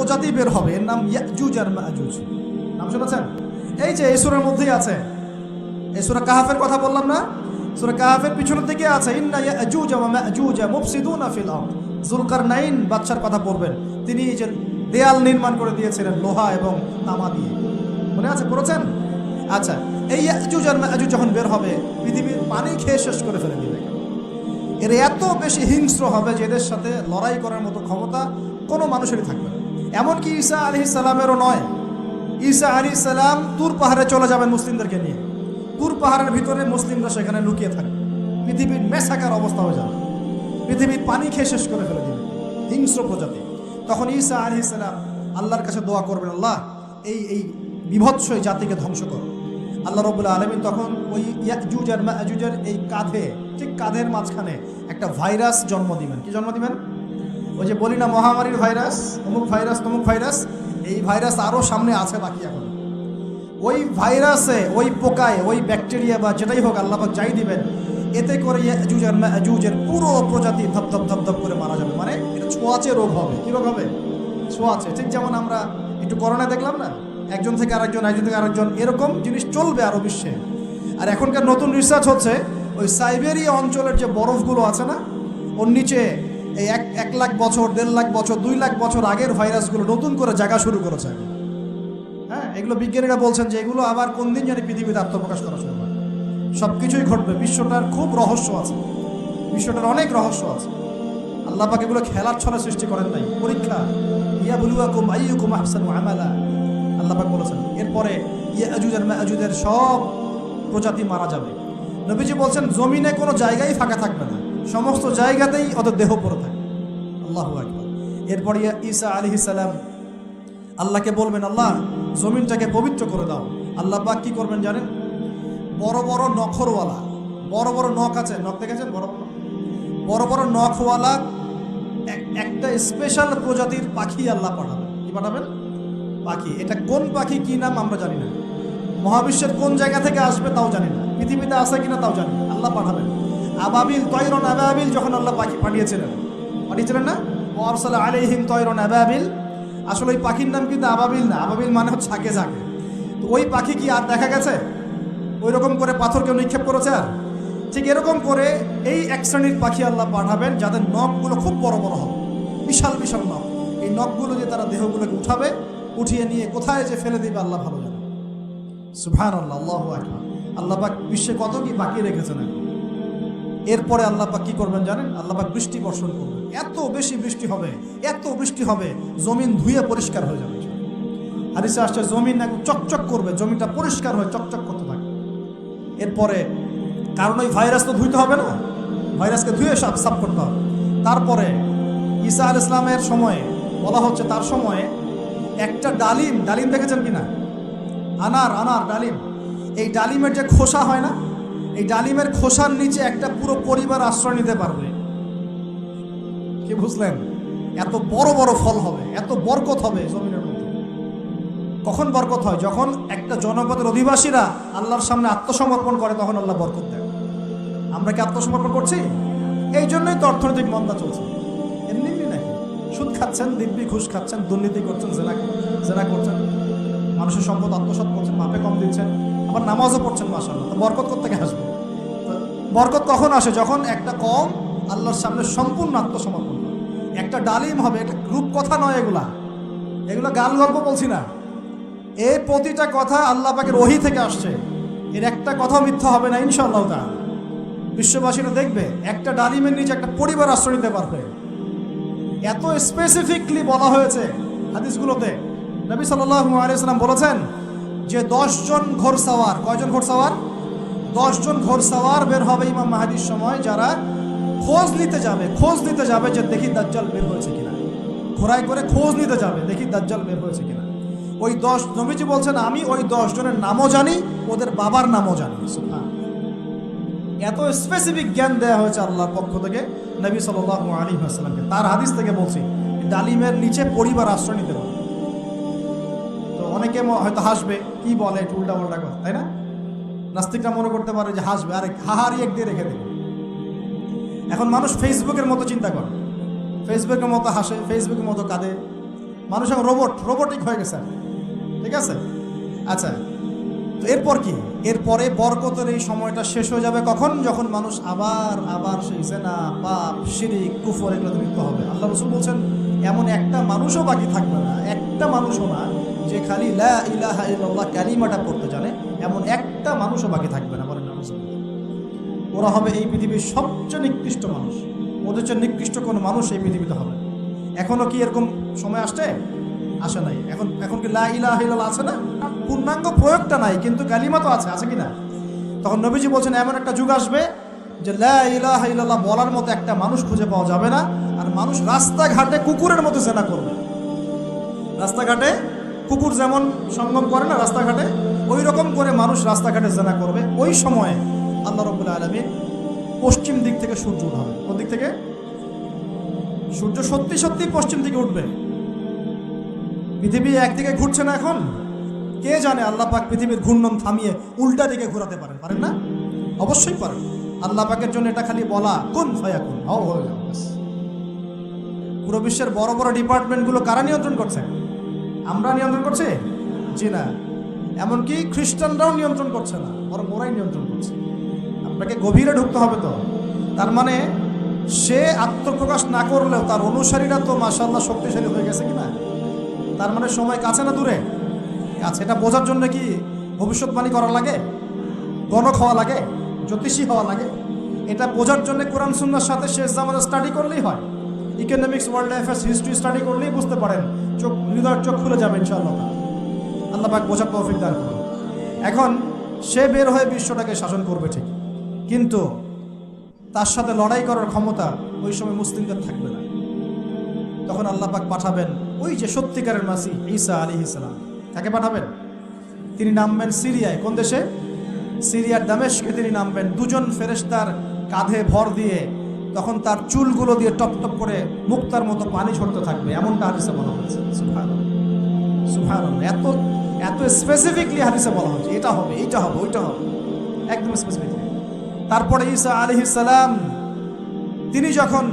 প্রজাতি বের হবে, এর নাম ইয়াজুজ আর মাজুজ। নাম শুনেছেন? এই যে এই সূরার মধ্যেই আছে, এই সূরা কাহাফের কথা বললাম না, সূরা কাহাফের পিছনের দিকে আছে ইন্না ইয়াজুজ ওয়া মাজুজ মুফসিদুনা ফিল আরদ। যুলকারনাইন বাদশার কথা পড়বেন, তিনি এই যে দেয়াল নির্মাণ করে দিয়েছিলেন লোহা এবং তামা দিয়ে, মনে আছে, পড়েছেন? আচ্ছা, এই ইয়াজুজ আর মাজুজ যখন বের হবে, পৃথিবীর পানি খেয়ে শেষ করে ফেলে দিবে। এর এত বেশি হিংস্র হবে যে এদের সাথে লড়াই করার মতো ক্ষমতা কোনো মানুষেরই থাকবে না। এমনকি ঈসা আলাইহিস সালামেরও নয়। ঈসা আলাইহিস সালাম তুর পাহাড়ে চলে যাবেন মুসলিমদেরকে নিয়ে, তুর পাহাড়ের ভিতরে মুসলিমরা সেখানে লুকিয়ে থাকবে, পৃথিবীর মেসাকার অবস্থা হয়ে যাবে, পৃথিবীর পানি খেয়ে শেষ করে ফেলে দিবে হিংস্র প্রজাতি। তখন ঈসা আলাইহিস সালাম আল্লাহর কাছে দোয়া করবেন, আল্লাহ এই বিভৎস এই জাতিকে ধ্বংস করো। আল্লাহ রাব্বুল আলামিন তখন ওই ইয়াজুজ আর মাজুজের এই কাঁধে, ঠিক কাঁধের মাঝখানে একটা ভাইরাস জন্ম দিবেন। কি জন্ম দিবেন? ওই যে বলি না মহামারীর ভাইরাস, অমুক ভাইরাস তমুক ভাইরাস, এই ভাইরাস আরও সামনে আছে বাকি এখন। ওই ভাইরাসে, ওই পোকায়, ওই ব্যাকটেরিয়া বা যেটাই হোক আল্লাহ পাক যাই দিবেন, এতে করে ইয়াজুজ আর মাজুজের পুরো প্রজাতি ধপ ধপ ধপ ধপ করে মারা যাবে। মানে এটা ছোঁয়াচে রোগ হবে। কি রোগ হবে? ছোঁয়াচে। ঠিক যেমন আমরা একটু করোনা দেখলাম না, একজন থেকে আরেকজন, একজন থেকে আরেকজন, এরকম জিনিস চলবে আরও বিশ্বে। আর এখনকার নতুন রিসার্চ হচ্ছে ওই সাইবেরিয়া অঞ্চলের যে বরফগুলো আছে না, ওর নিচে এই 1 লাখ বছর, 1.5 লাখ বছর, 2 লাখ বছর আগের ভাইরাসগুলো নতুন করে জায়গা শুরু করেছে। হ্যাঁ, এগুলো বিজ্ঞানীরা বলছেন যে এগুলো আবার কোন দিন জানি পৃথিবীতে আত্মপ্রকাশ করা শুরু হয়। সব কিছুই ঘটবে। বিশ্বটার খুব রহস্য আছে, বিশ্বটার অনেক রহস্য আছে। আল্লাহ পাক এগুলো খেলার ছলে সৃষ্টি করেন নাই, পরীক্ষা। ইয়াবলুয়াকুম আইয়ুকুম আহসানু আমালা, আল্লাহ পাক বলেছেন। এরপরে ইয়াজুজ আর মাজুজের সব প্রজাতি মারা যাবে। নবীজি বলছেন জমিনে কোনো জায়গায় ফাঁকা থাকবে না, সমস্ত জায়গাতেই ওদের দেহ পড়ে থাকবে। আল্লাহু আকবার। এরপরে ঈসা আলাইহিস সালাম আল্লাহকে বলবেন, আল্লাহ জমিনটাকে পবিত্র করে দাও। আল্লাহ পাক কি করবেন জানেন? বড় বড় নখরওয়ালা, বড় বড় নখ আছে, নখ দেখেছেন? বড় বড় নখওয়ালা একটা স্পেশাল প্রজাতির পাখি আল্লাহ পাঠাবেন। কি পাঠাবেন? পাখি। এটা কোন পাখি, কি নাম আমরা জানি না, মহাবিশ্বের কোন জায়গা থেকে আসবে তাও জানি না, পৃথিবীতে আছে কিনা তাও জানি না। আল্লাহ পাঠাবেন আবাবিল, তয়রন আবাবিল। যখন আল্লাহ পাখি পাঠিয়েছিলেন না, ওয়ারসালা আলাইহিম তয়রন আবাবিল। আসলে ওই পাখির নাম কিন্তু আবাবিল না, আবাবিল মানে হচ্ছে ঝাঁকে ঝাঁকে। তো ওই পাখি কি আর দেখা গেছে? ওই রকম করে পাথর কেউ নিক্ষেপ করেছে? আর ঠিক এরকম করে এই এক শ্রেণীর পাখি আল্লাহ পাঠাবেন যাদের নখগুলো খুব বড় বড় হবে, বিশাল বিশাল নখ। এই নখগুলো যে তারা দেহগুলোকে উঠাবে, উঠিয়ে নিয়ে কোথায় যে ফেলে দিবে আল্লাহ ভালো জানে। সুবহানাল্লাহ, আল্লাহু আকবার। আল্লাহ পাক বিশ্বে কত কি বাকি রেখেছেন। এরপরে আল্লাহ পাক কি করবেন জানেন? আল্লাহ পাক বৃষ্টি বর্ষণ করবেন। এত বেশি বৃষ্টি হবে, এত বৃষ্টি হবে, জমিন ধুয়ে পরিষ্কার হয়ে যাবে। হাদিসে আসছে জমিন একদম চকচক করবে, জমিটা পরিষ্কার হয়ে চকচক করতে থাকবে। এরপরে কারণ ওই ভাইরাস তো ধুইতে হবে না, ভাইরাসকে ধুয়ে সাফ করতে হবে। তারপরে ঈসা আলাইহিস সালামের সময়ে বলা হচ্ছে, তার সময়ে একটা ডালিম, ডালিম দেখেছেন কিনা? আনার ডালিম। এই ডালিমের যে খোসা হয় না, এই ডালিমের খোসার নিচে একটা পুরো পরিবার আশ্রয় নিতে পারবে। কি বুঝলেন? এত বড় বড় ফল হবে, এত বরকত হবে জমিনের মধ্যে। কখন বরকত হয়? যখন একটা জনপদের অধিবাসীরা আল্লাহর সামনে আত্মসমর্পণ করে, তখন আল্লাহ বরকত দেয়। আমরা কি আত্মসমর্পণ করছি? এই জন্যই তো অর্থনৈতিক মন্দা চলছে। এমনি নাকি সুদ খাচ্ছেন, দিব্যি ঘুষ খাচ্ছেন, দুর্নীতি করছেন, জেনা করছেন, মানুষের সম্পদ আত্মসাৎ করছেন, মাপে কম দিচ্ছেন, আবার নামাজও পড়ছেন। মাশাআল্লাহ, তো বরকত কোত্থেকে আসবে? বরকত কখন আসে? যখন একটা কম আল্লাহর সামনে সম্পূর্ণ আত্মসমর্পণ করে। একটা ডালিম হবে, এটা রূপকথা নয়, এগুলা গাল গল্প বলছি না। এই প্রতিটা কথা আল্লাহ পাকের ওহী থেকে আসছে, এর একটা কথাও মিথ্যা হবে না ইনশাআল্লাহ তাআলা। বিশ্ববাসীরা দেখবে একটা ডালিমের নিচে একটা পরিবার আশ্রয় নিতে পারবে। এত স্পেসিফিকলি বলা হয়েছে হাদিসগুলোতে। নবী সাল্লাল্লাহু আলাইহি ওয়াসাল্লাম বলেছেন যে 10 জন ঘোড়সাওয়ার, কয়জন ঘোড়সাওয়ার? 10 জন ঘোড়সাওয়ার বের হবে ইমাম মাহদীর সময়, যারা খোঁজ নিতে যাবে যে দেখি দাজ্জাল বের হয়েছে কিনা। ঘোড়ায় করে খোঁজ নিতে যাবে, দেখি দাজ্জাল বের হয়েছে কিনা। ওই 10, নবীজি বলছেন আমি ওই 10 জনের নামও জানি, ওদের বাবার নামও জানি। সুবহানাল্লাহ, এত স্পেসিফিক জ্ঞান দেওয়া হয়েছে আল্লাহর পক্ষ থেকে নবী সাল্লাল্লাহু আলাইহি ওয়াসাল্লামকে। তার হাদিস থেকে বলছি, ডালিমের নিচে পরিবার আশ্রয় নিতে পারে। তো অনেকে হয়তো হাসবে, কি বলে একটু উল্টা পাল্টা কথা, তাই না? নাস্তিকরা মনে করতে পারে যে হাসবে, আরে হাহারি এক দিয়ে রেখে দেবে। এখন মানুষ ফেসবুকের মতো চিন্তা করে, ফেসবুকের মতো হাসে, ফেসবুকের মতো কাঁদে, মানুষ এখন রোবোটিক হয়ে গেছে, ঠিক আছে? আচ্ছা, তো এরপর কি? এরপরে বরকতের এই সময়টা শেষ হয়ে যাবে কখন? যখন মানুষ আবার সেই জিনা, পাপ, শিরক, কুফর এগুলোতে লিপ্ত হবে। আল্লাহ রাসূল বলছেন এমন একটা মানুষও বাকি থাকবে না, একটা মানুষও না যে খালি লা ইলাহা ইল্লাল্লাহ কালিমাটা পড়তে জানে, এমন একটা মানুষও বাকি থাকবে না। বলেন নাউজুবিল্লাহ। ওরা হবে এই পৃথিবীর সবচেয়ে নিকৃষ্ট মানুষ, ওদের চেয়ে নিকৃষ্ট কোনো মানুষ এই পৃথিবীতে হবে। এখনো কি এরকম সময় আসছে? আসে নাই। এখন কি লা ইলাহা ইল্লাল্লাহ আছে না? পূর্ণাঙ্গ প্রয়োগটা নাই, কিন্তু কালিমা তো আছে কি না? তখন নবীজি বলছেন এমন একটা যুগ আসবে যে লা ইলাহা ইল্লাল্লাহ বলার মতো একটা মানুষ খুঁজে পাওয়া যাবে না, আর মানুষ রাস্তাঘাটে কুকুরের মতো জেনা করবে। রাস্তাঘাটে কুকুর যেমন সঙ্গম করে না রাস্তাঘাটে, ওই রকম করে মানুষ রাস্তাঘাটে জেনা করবে। ওই সময়ে আল্লাহ রাব্বুল আলামিন পশ্চিম দিক থেকে সূর্য উঠাবে। কোন দিক থেকে? সূর্য সত্যি সত্যি পশ্চিম দিকে উঠবে। পৃথিবী একদিকে ঘুরছে না এখন, কে জানে আল্লাহ পাক পৃথিবীর ঘূর্ণন থামিয়ে উল্টা দিকে ঘোরাতে পারেন না? অবশ্যই পারেন। আল্লাহ পাকের জন্য এটা খালি বলা কুন ফায়াকুন, হয়ে যাও ব্যাস। পুরো বিশ্বের বড় বড় ডিপার্টমেন্টগুলো কারা নিয়ন্ত্রণ করছে? আমরা নিয়ন্ত্রণ করছি? জি না। এমনকি খ্রিস্টানরাও নিয়ন্ত্রণ করছে না, বরং ওরাই নিয়ন্ত্রণ করছে। আপনাকে গভীরে ঢুকতে হবে তো। তার মানে সে আত্মপ্রকাশ না করলেও তার অনুসারীরা তো মাশাআল্লাহ শক্তিশালী হয়ে গেছে কিনা? তার মানে সময় কাছে না দূরে? আচ্ছা, এটা বোঝার জন্য কি ভবিষ্যৎবাণী করা লাগে, গণক হওয়া লাগে, জ্যোতিষী হওয়া লাগে? এটা বোঝার জন্য কোরআন সুন্নাহর সাথে শেষ জামানা স্টাডি করলেই হয়। Economics, world affairs, history study করলেই বুঝতে পারেন, হৃদয়ের চোখ খুলে যাবে ইনশাআল্লাহ। আল্লাহ পাক বোঝার তৌফিক দান করুন। এখন সে বের হয়ে বিশ্বটাকে শাসন করবে ঠিক, কিন্তু তার সাথে লড়াই করার ক্ষমতা ওই সময় মুসলিমদের থাকবে না। তখন আল্লাহ পাক পাঠাবেন ওই যে সত্যিকারের মাসিহ ঈসা আলাইহিস সালাম। তাকে পাঠাবেন, তিনি নামবেন সিরিয়ায়। কোন দেশে? সিরিয়ার দামেস্কে তিনি নামবেন দুজন ফেরেশতার কাঁধে ভর দিয়ে। তখন তার চুলগুলো দিয়ে টপ টপ করে মুক্তার মতো পানি ঝরতে থাকবে, এমনটা হাদিসে বলা হয়েছে। সুবহানাল্লাহ, সুবহানাল্লাহ। এত স্পেসিফিকলি হাদিসে বলা হয়েছে এটা হবে, এইটা হবে, ওইটা হবে, একদম স্পেসিফিকলি। তারপরে ঈসা আলাইহিস সালাম তিনি যখন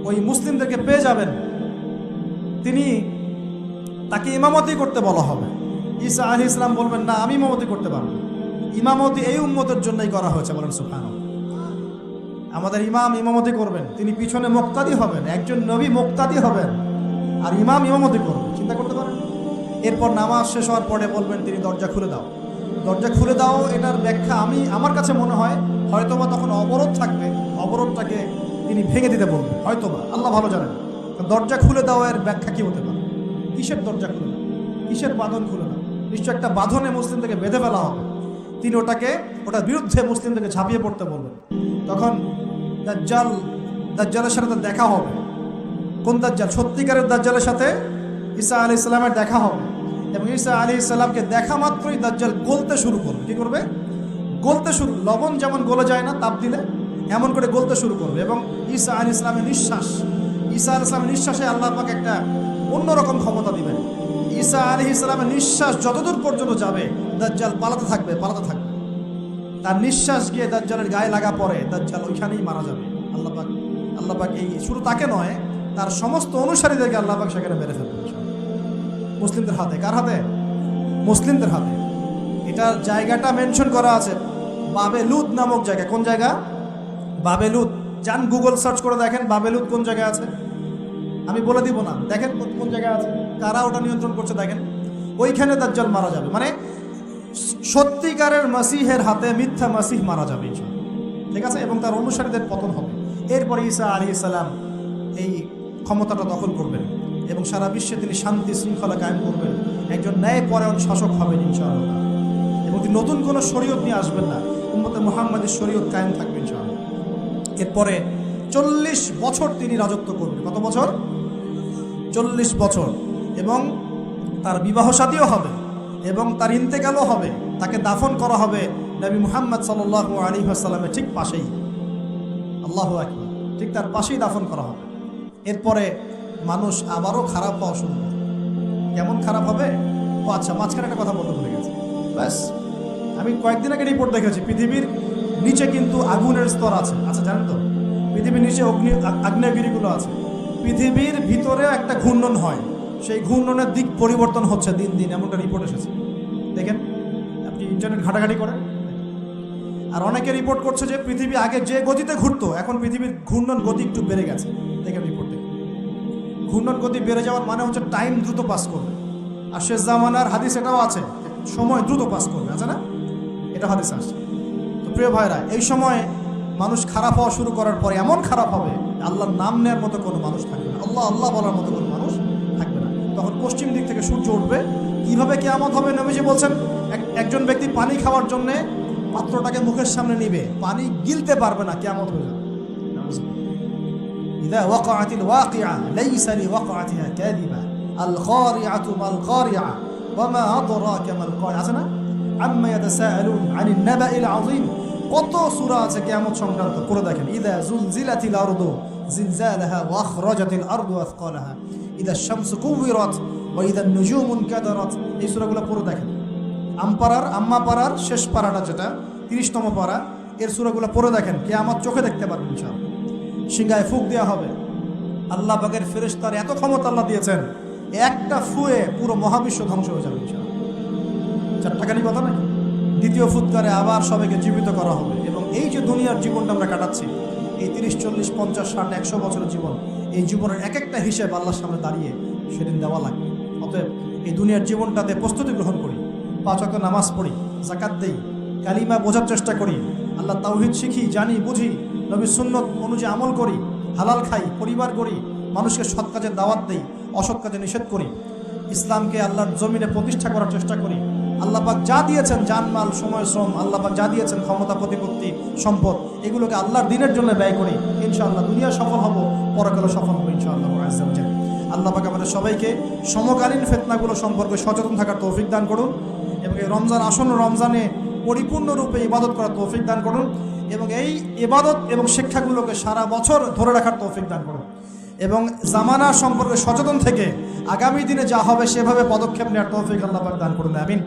ওই মুসলিমদেরকে পেয়ে যাবেন, তাকে ইমামতি করতে বলা হবে। ঈসা আলাইহিস সালাম বলবেন না, আমি ইমামতি করতে পারবো। ইমামতি এই উম্মতের জন্যই করা হয়েছে। বলেন সুবহানাল্লাহ। আমাদের ইমাম ইমামতি করবেন, তিনি পিছনে মুক্তাদি হবেন। একজন নবী মুক্তাদি হবেন আর ইমাম ইমামতি করবেন, চিন্তা করতে পারেন? এরপর নামাজ শেষ হওয়ার পরে বলবেন তিনি দরজা খুলে দাও, দরজা খুলে দাও। এটার ব্যাখ্যা আমার কাছে মনে হয় হয়তোবা তখন অবরোধ থাকবে, অবরোধটাকে তিনি ভেঙে দিতে বলবেন হয়তোবা, আল্লাহ ভালো জানেন। দরজা খুলে দাও এর ব্যাখ্যা কি হতে পারে? কিসের দরজা খুলে দাও? কিসের বাঁধন খুলে দাও? নিশ্চয় একটা বাঁধনে মুসলিমদেরকে বেঁধে ফেলা হবে। তিনি ওটার বিরুদ্ধে মুসলিমদেরকে ঝাঁপিয়ে পড়তে বলবেন। তখন দাজ্জালের সাথে দেখা হবে। কোন দাজ্জাল? সত্যিকারের দাজ্জালের সাথে ঈসা আলাইহিস সালামের দেখা হবে। এবং ঈসা আলাইহিস সালামকে দেখা মাত্রই দাজ্জাল গলতে শুরু করবে। কি করবে? গলতে শুরু। লবণ যেমন গলে যায় না তাপ দিলে, এমন করে গলতে শুরু করবে। এবং ঈসা আলাইহিস সালামের নিঃশ্বাসে আল্লাহ পাক একটা অন্যরকম ক্ষমতা দিবেন। ঈসা আলাইহিস সালামের নিঃশ্বাস যতদূর পর্যন্ত যাবে দাজ্জাল পালাতে থাকবে। তার নিঃশ্বাস গিয়ে দাজ্জালের গায়ে লাগা পরে দাজ্জাল ওইখানেই মারা যাবে। আল্লাহ পাক এই শুধু তাকে নয়, তার সমস্ত অনুসারীদেরকে আল্লাহ পাক সেখানে মেরে ফেলবে মুসলিমদের হাতে। কার হাতে? মুসলিমদের হাতে। এটার জায়গাটা মেনশন করা আছে, বাবেলুদ নামক জায়গা। কোন জায়গা? বাবেলুদ। যান গুগল সার্চ করে দেখেন বাবেলুদ কোন জায়গায় আছে। আমি বলে দিব না, দেখেন কোন জায়গায় আছে, কারা ওটা নিয়ন্ত্রণ করছে দেখেন। ওইখানে দাজ্জাল মারা যাবে। মানে সত্যিকারের মাসিহের হাতে মিথ্যা মাসিহ মারা যাবে, ঠিক আছে? এবং তার অনুসারীদের পতন হবে। এরপরে ঈসা আলাইহিস সালাম এই ক্ষমতাটা দখল করবেন এবং সারা বিশ্বে তিনি শান্তি শৃঙ্খলা কায়েম করবেন। একজন ন্যায়পরায়ণ শাসক হবেন ইনশাআল্লাহ। এবং তিনি নতুন কোনো শরীয়ত নিয়ে আসবেন না, উম্মতে মুহাম্মাদের শরীয়ত কায়েম থাকবে ইনশাআল্লাহ। এরপরে 40 বছর তিনি রাজত্ব করবেন। কত বছর? 40 বছর। এবং তার বিবাহ শাদীও হবে এবং তার ইন্তেকালও হবে। তাকে দাফন করা হবে নবী মুহাম্মদ সাল্লাল্লাহু আলাইহি ওয়াসাল্লামের ঠিক পাশেই। আল্লাহু আকবার। ঠিক তার পাশেই দাফন করা হবে। এরপরে মানুষ আবারও খারাপ হওয়া শুরু করবে। কেমন খারাপ হবে? ও আচ্ছা, মাঝখানে একটা কথা বলতে ভুলে গেছি। ব্যাস, আমি কয়েকদিন আগে রিপোর্ট দেখেছি, পৃথিবীর নিচে কিন্তু আগুনের স্তর আছে। আচ্ছা, জানেন তো পৃথিবীর নিচে আগ্নেয়গিরিগুলো আছে। পৃথিবীর ভিতরেও একটা ঘূর্ণন হয়, সেই ঘূর্ণনের দিক পরিবর্তন হচ্ছে দিন দিন, এমনটা রিপোর্ট এসেছে। দেখেন, আপনি ইন্টারনেট ঘাটাঘাটি করেন। আর অনেকে রিপোর্ট করছে যে পৃথিবী আগে যে গতিতে ঘুরতো, এখন পৃথিবীর ঘূর্ণন গতি একটু বেড়ে গেছে। দেখেন রিপোর্ট থেকে, ঘূর্ণন গতি বেড়ে যাওয়ার মানে হচ্ছে টাইম দ্রুত পাস করবে। আর শেষ জামানার হাদিস এটাও আছে, সময় দ্রুত পাস করবে, আছে না? এটা হাদিস আসছে। তো প্রিয় ভাইরা, এই সময়ে মানুষ খারাপ হওয়া শুরু করার পরে এমন খারাপ হবে, আল্লাহর নাম নেওয়ার মতো কোনো মানুষ থাকবে না, আল্লাহ আল্লাহ বলার মতো কোনো মানুষ থাকবে না। তখন পশ্চিম দিক থেকে সূর্য উঠবে। কিভাবে কিয়ামত হবে? নবীজি বলছেন, একজন ব্যক্তি পানি খাওয়ার জন্যে পাত্রটাকে মুখের সামনে নিবে, পানি গিলতে পারবে না, কিয়ামত হয়ে যাবে। ইযা ওয়াকাআতিল ওয়াকিআ লাইসা লিওয়াকাআতিহা কাযিবা আল কারিআতু মাল কারিআ ওয়া মা আদরাকা মাল কারিআ, আছে না? আম্মা ইয়াতাসাআলুন আনিন নাবাইল আযীম। কত সূরা আছে কিয়ামত সংক্রান্ত, করে দেখেন। ইযা যুলজিলাতিল আরদু জিলজালাহা ওয়া আখরাজাতিল আরদু আথকালাহা ইযা শামসু কুওয়িরাত ওয়া ইযা নুজুমু ইনকাদারাত। এই সূরাগুলো পড়ে দেখেন। আম্মা পাড়ার শেষ পাড়াটা, যেটা 30তম পাড়া, এর সূরাগুলো পড়ে দেখেন। কিয়ামত চোখে দেখতে পারবেন ইনশাআল্লাহ। সিংহায় ফুঁক দেওয়া হবে। আল্লাহ পাকের ফেরেশতার এত ক্ষমতা আল্লাহ দিয়েছেন, একটা ফুয়ে পুরো মহাবিশ্ব ধ্বংস হয়ে যাবে ইনশাআল্লাহ। চারটাখানি কথা নাকি? দ্বিতীয় ফুৎকারে আবার সবাইকে জীবিত করা হবে। এবং এই যে দুনিয়ার জীবনটা আমরা কাটাচ্ছি, এই 30, 40, 50, 60, 100 বছরের জীবন, এই জীবনের এক একটা হিসেব আল্লাহর সামনে দাঁড়িয়ে সেদিন দেওয়া লাগবে। অতএব এই দুনিয়ার জীবনটাতে প্রস্তুতি গ্রহণ করি, 5 ওয়াক্ত নামাজ পড়ি, যাকাত দেই, কালিমা বোঝার চেষ্টা করি, আল্লাহ তাওহীদ শিখি, জানি, বুঝি, নবীর সুন্নত অনুযায়ী আমল করি, হালাল খাই, পরিবার করি, মানুষকে সৎ কাজের দাওয়াত দেই, অসৎ কাজে নিষেধ করি, ইসলামকে আল্লাহর জমিনে প্রতিষ্ঠা করার চেষ্টা করি। আল্লাহ পাক যা দিয়েছেন, জানমাল, সময়, শ্রম, আল্লাহ পাক যা দিয়েছেন, ক্ষমতা, প্রতিপত্তি, সম্পদ, এগুলোকে আল্লাহর দিনের জন্য ব্যয় করি। ইনশাআল্লাহ দুনিয়া সফল হব, পরকালে সফল হব ইনশাআল্লাহ আযজা ওয়া জাল্লা। আল্লাহ পাক আমাদের সবাইকে সমকালীন ফিতনাগুলো সম্পর্কে সচেতন থাকার তৌফিক দান করুন, এবং এই রমজান, আসন্ন রমজানে পরিপূর্ণরূপে ইবাদত করার তৌফিক দান করুন, এবং এই ইবাদত এবং শিক্ষাগুলোকে সারা বছর ধরে রাখার তৌফিক দান করুন, এবং জামানা সম্পর্কে সচেতন থেকে আগামী দিনে যা হবে সেভাবে পদক্ষেপ নেওয়ার তৌফিক আল্লাহ পাক দান করুন। আমিন।